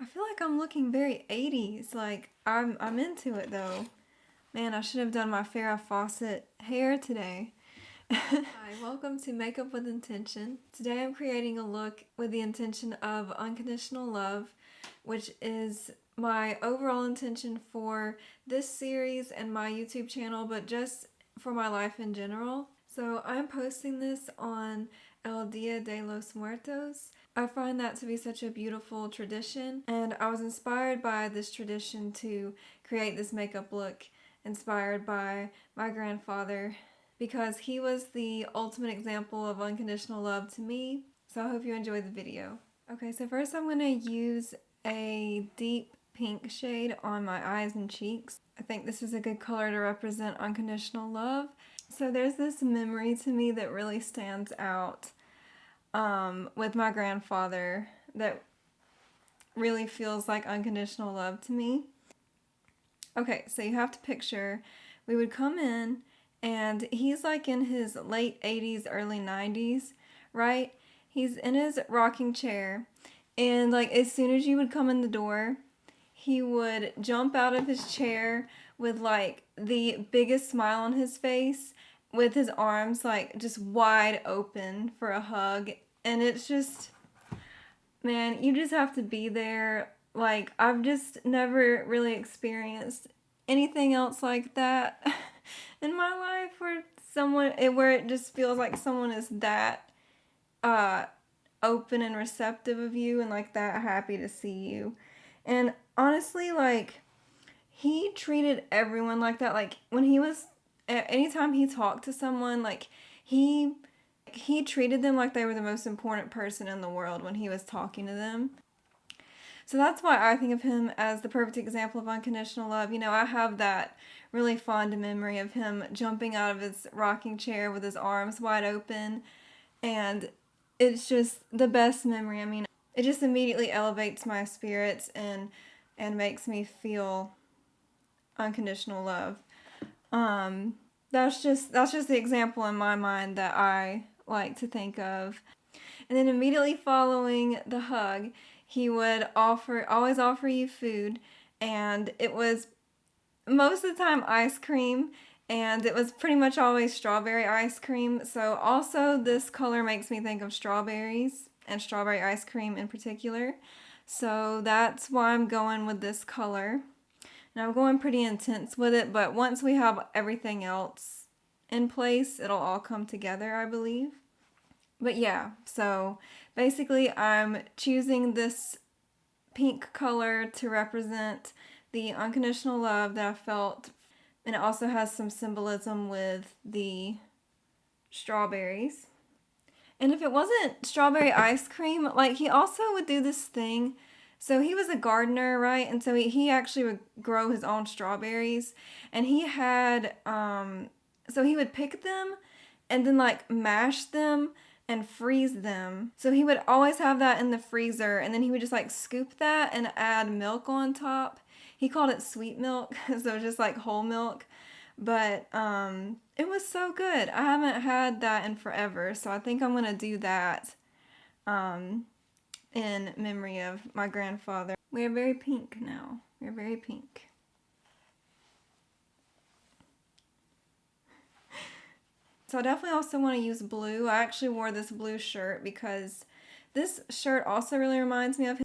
I feel like I'm looking very 80s. Like, I'm into it though. Man, I should have done my Farrah Fawcett hair today. Hi, welcome to Makeup with Intention. Today I'm creating a look with the intention of unconditional love, which is my overall intention for this series and my YouTube channel, but just for my life in general. So I'm posting this on El Dia de los Muertos. I find that to be such a beautiful tradition, and I was inspired by this tradition to create this makeup look, inspired by my grandfather, because he was the ultimate example of unconditional love to me. So I hope you enjoyed the video. Okay, so first I'm going to use a deep pink shade on my eyes and cheeks. I think this is a good color to represent unconditional love. So there's this memory to me that really stands out with my grandfather that really feels like unconditional love to me. Okay, so you have to picture, we would come in and he's like in his late 80s, early 90s, right? He's in his rocking chair, and like as soon as you would come in the door, he would jump out of his chair with like the biggest smile on his face, with his arms like just wide open for a hug. And it's just, man, you just have to be there. Like, I've just never really experienced anything else like that in my life, where it just feels like someone is that open and receptive of you and like that happy to see you. And honestly, like, he treated everyone like that. Like, when he was, anytime he talked to someone, like, he treated them like they were the most important person in the world when he was talking to them. So that's why I think of him as the perfect example of unconditional love. You know, I have that really fond memory of him jumping out of his rocking chair with his arms wide open, and it's just the best memory. I mean, it just immediately elevates my spirits and makes me feel unconditional love. That's just the example in my mind that I like to think of. And then immediately following the hug, he would always offer you food, and it was most of the time ice cream, and it was pretty much always strawberry ice cream. So also this color makes me think of strawberries and strawberry ice cream in particular. So that's why I'm going with this color. And I'm going pretty intense with it, but once we have everything else in place, it'll all come together, I believe. But yeah, so basically I'm choosing this pink color to represent the unconditional love that I felt, and it also has some symbolism with the strawberries. And if it wasn't strawberry ice cream, like, he also would do this thing. So he was a gardener, right? And so he actually would grow his own strawberries, and he had so he would pick them and then like mash them and freeze them. So he would always have that in the freezer, and then he would just like scoop that and add milk on top. He called it sweet milk, so just like whole milk. But it was so good. I haven't had that in forever, so I think I'm gonna do that in memory of my grandfather. We are very pink now. We are very pink. So I definitely also want to use blue. I actually wore this blue shirt because this shirt also really reminds me of him.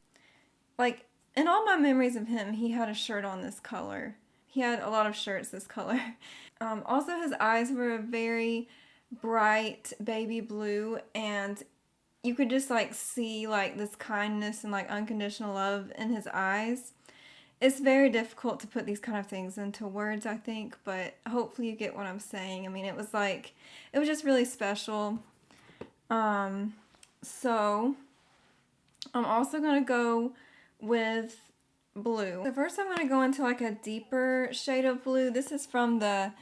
Like, in all my memories of him, he had a shirt on this color. He had a lot of shirts this color. Also, his eyes were a very bright baby blue, and you could just like see like this kindness and like unconditional love in his eyes. It's very difficult to put these kind of things into words, I think, but hopefully you get what I'm saying. I mean, it was just really special. So I'm also going to go with blue. So first I'm going to go into like a deeper shade of blue. This is from the,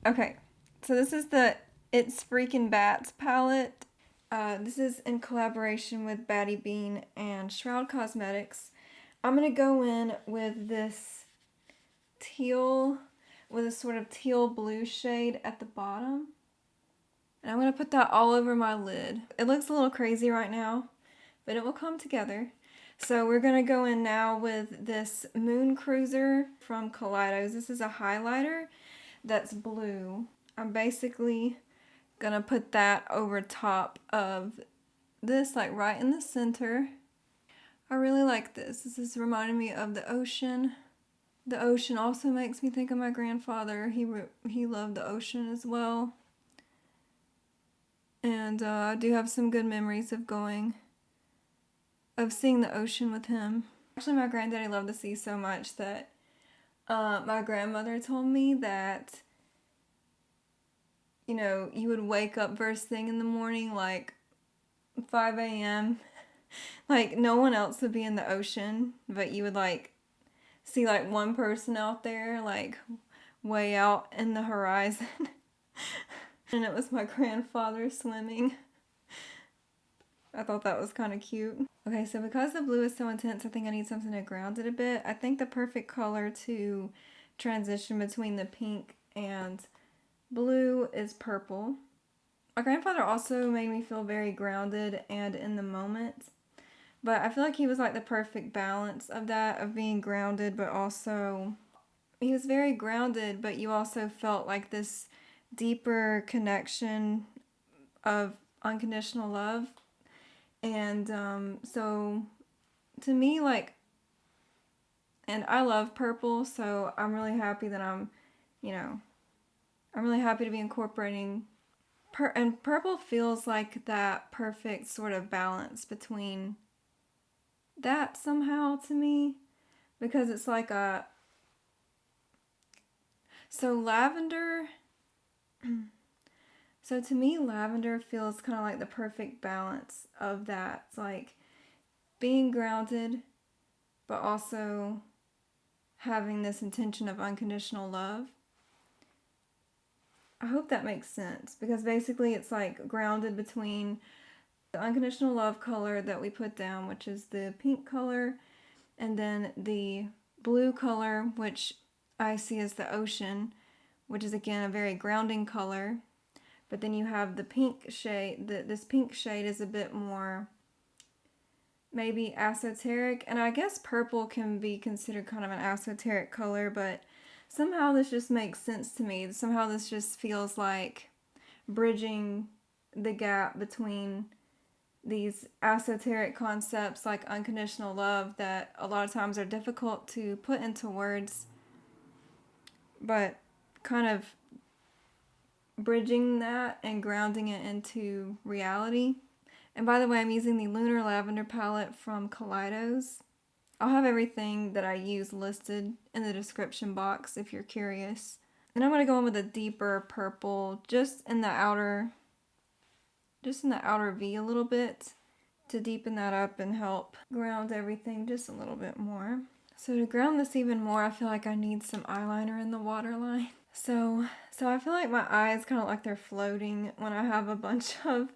okay, so this is the It's Freakin Bats palette. This is in collaboration with Baddie Bean and Shroud Cosmetics. I'm going to go in with this teal, with a sort of teal blue shade at the bottom. And I'm going to put that all over my lid. It looks a little crazy right now, but it will come together. So we're going to go in now with this Moon Cruiser from Kaleidos. This is a highlighter that's blue. I'm basically going to put that over top of this, like right in the center. I really like this. This is reminding me of the ocean. The ocean also makes me think of my grandfather. He loved the ocean as well. And I do have some good memories of seeing the ocean with him. Actually, my granddaddy loved the sea so much that my grandmother told me that, you know, you would wake up first thing in the morning, like 5 a.m. Like, no one else would be in the ocean, but you would, like, see, like, one person out there, like, way out in the horizon. And it was my grandfather swimming. I thought that was kind of cute. Okay, so because the blue is so intense, I think I need something to ground it a bit. I think the perfect color to transition between the pink and blue is purple. My grandfather also made me feel very grounded and in the moment. But I feel like he was like the perfect balance of that, of being grounded, but also he was very grounded, but you also felt like this deeper connection of unconditional love. And so to me, like, and I love purple, so I'm really happy that I'm really happy to be incorporating and purple feels like that perfect sort of balance between that somehow to me, because it's like lavender. So to me, lavender feels kind of like the perfect balance of that. It's like being grounded, but also having this intention of unconditional love. I hope that makes sense, because basically it's like grounded between the unconditional love color that we put down, which is the pink color, and then the blue color, which I see as the ocean, which is again a very grounding color. But then you have the pink shade. This pink shade is a bit more maybe esoteric, and I guess purple can be considered kind of an esoteric color, but somehow this just makes sense to me. Somehow this just feels like bridging the gap between these esoteric concepts like unconditional love that a lot of times are difficult to put into words, but kind of bridging that and grounding it into reality. And by the way, I'm using the Lunar Lavender palette from Kaleidos. I'll have everything that I use listed in the description box if you're curious. And I'm going to go in with a deeper purple just in the outer V a little bit to deepen that up and help ground everything just a little bit more. So to ground this even more, I feel like I need some eyeliner in the waterline. So I feel like my eyes kind of like they're floating when I have a bunch of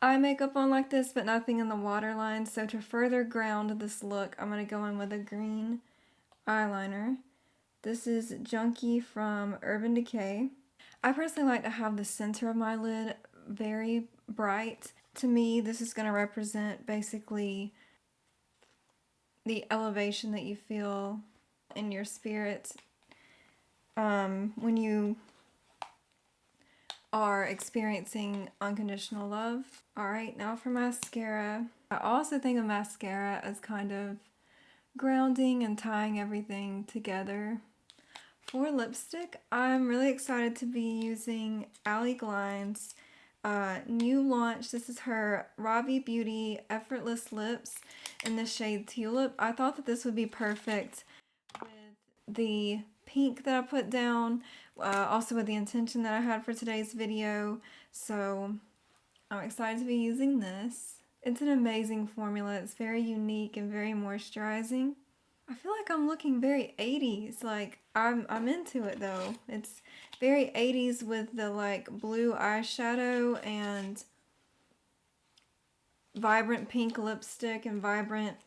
eye makeup on like this, but nothing in the waterline. So to further ground this look, I'm going to go in with a green eyeliner. This is Junkie from Urban Decay. I personally like to have the center of my lid very bright. To me, this is going to represent basically the elevation that you feel in your spirit when you are experiencing unconditional love. Alright, now for mascara. I also think of mascara as kind of grounding and tying everything together. For lipstick, I'm really excited to be using Allie Glines new launch. This is her Ravie Beauty Effortless Lips in the shade Tulip. I thought that this would be perfect with the pink that I put down, also with the intention that I had for today's video. So I'm excited to be using this. It's an amazing formula. It's very unique and very moisturizing. I feel like I'm looking very 80s. Like I'm into it though. It's very 80s with the like blue eyeshadow and vibrant pink lipstick and vibrant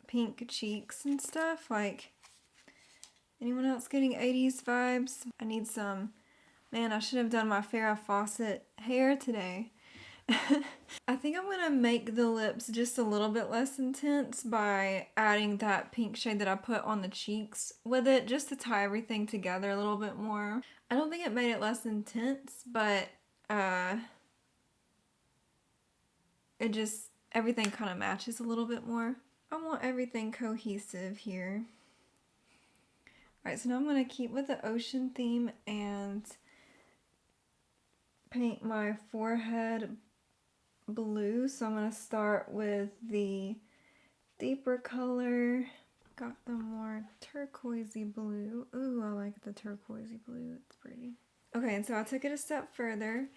pink cheeks and stuff. Like, anyone else getting 80s vibes? I need some. Man, I should have done my Farrah Fawcett hair today. I think I'm gonna make the lips just a little bit less intense by adding that pink shade that I put on the cheeks with it, just to tie everything together a little bit more. I don't think it made it less intense, but it just, everything kind of matches a little bit more. I want everything cohesive here. Alright, so now I'm going to keep with the ocean theme and paint my forehead blue. So I'm going to start with the deeper color. Got the more turquoisey blue. Ooh, I like the turquoisey blue. It's pretty. Okay, and so I took it a step further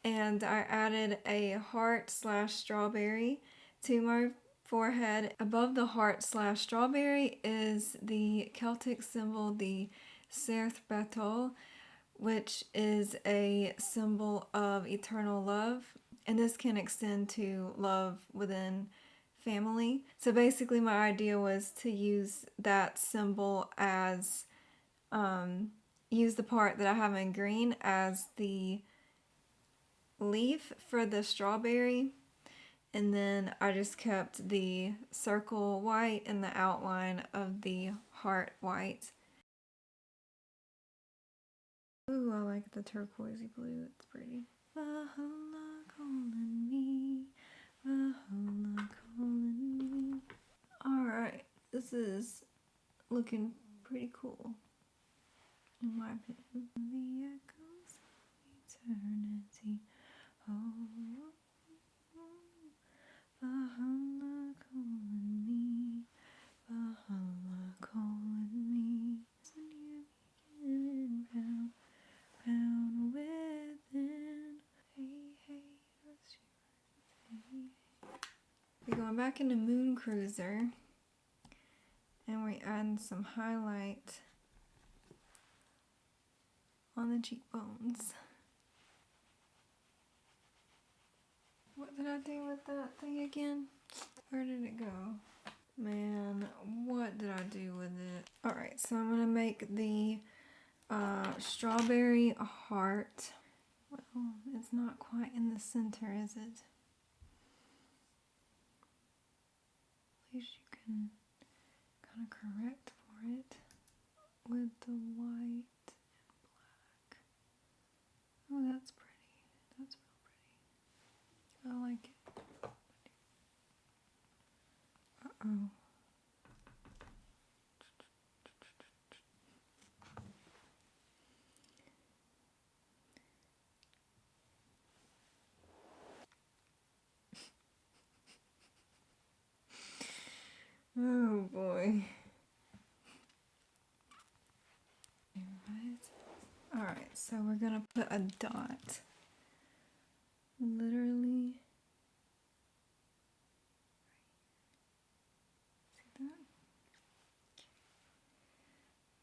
and I added a heart/strawberry to my forehead. Above the heart/strawberry is the Celtic symbol, the Certh Batol, which is a symbol of eternal love. And this can extend to love within family. So basically my idea was to use that symbol as, use the part that I have in green as the leaf for the strawberry, and then I just kept the circle white and the outline of the heart white. Ooh, I like the turquoisey blue, it's pretty. Valhalla calling me, Valhalla calling me. Alright, this is looking pretty cool, in my opinion. The echoes of eternity. Oh, Valhalla calling me, Valhalla calling me. And you beginning round, round within. Hey, hey, what's yours? Hey, hey. We're going back into Moon Cruiser, and we're adding some highlight on the cheekbones. What did I do with that thing again? Where did it go? Man, what did I do with it? Alright, so I'm going to make the strawberry heart. Well, it's not quite in the center, is it? At least you can kind of correct for it with the white and black. Oh, that's pretty. That's real pretty. I like it. Uh-oh. Oh boy. Alright, so we're gonna put a dot. Literally. See that?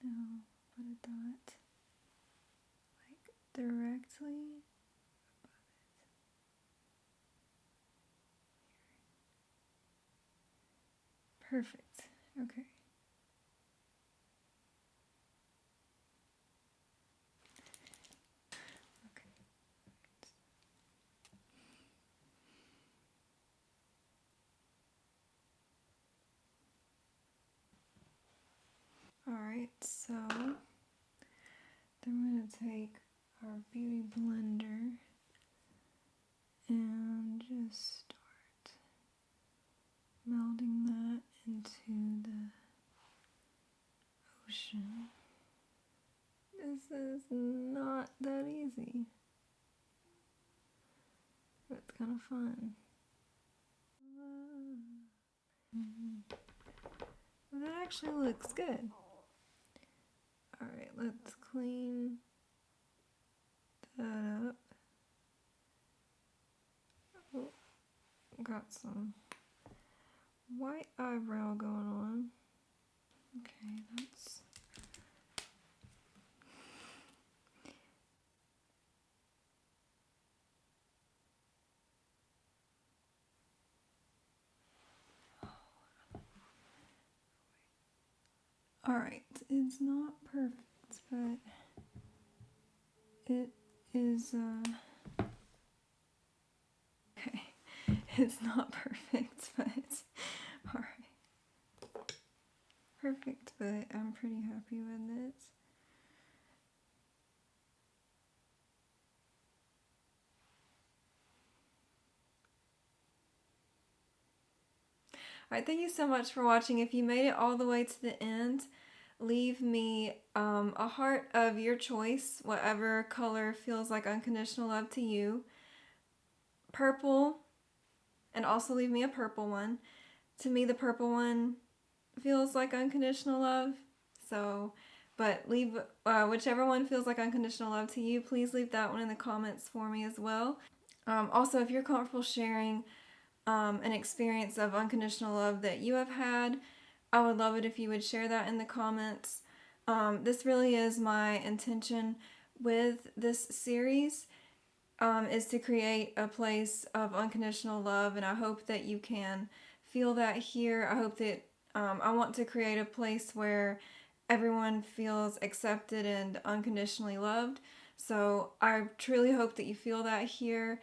Now put a dot like directly above it. Perfect. Okay. Alright, so then we're going to take our beauty blender and just start melding that into the ocean. This is not that easy, but it's kind of fun. That actually looks good. Alright, let's clean that up. Oh, got some white eyebrow going on. Okay, that's... Alright, it's not perfect, but it is It's not perfect, but alright. Perfect, but I'm pretty happy with it. Alright, thank you so much for watching. If you made it all the way to the end, leave me a heart of your choice, whatever color feels like unconditional love to you. Purple, and also leave me a purple one. To me, the purple one feels like unconditional love. So, but leave whichever one feels like unconditional love to you, please leave that one in the comments for me as well. Also, if you're comfortable sharing an experience of unconditional love that you have had, I would love it if you would share that in the comments. This really is my intention with this series, is to create a place of unconditional love, and I hope that you can feel that here. I hope that I want to create a place where everyone feels accepted and unconditionally loved. So I truly hope that you feel that here,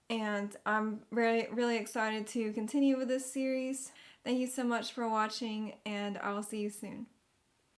and I'm really excited to continue with this series. Thank you so much for watching, and I will see you soon.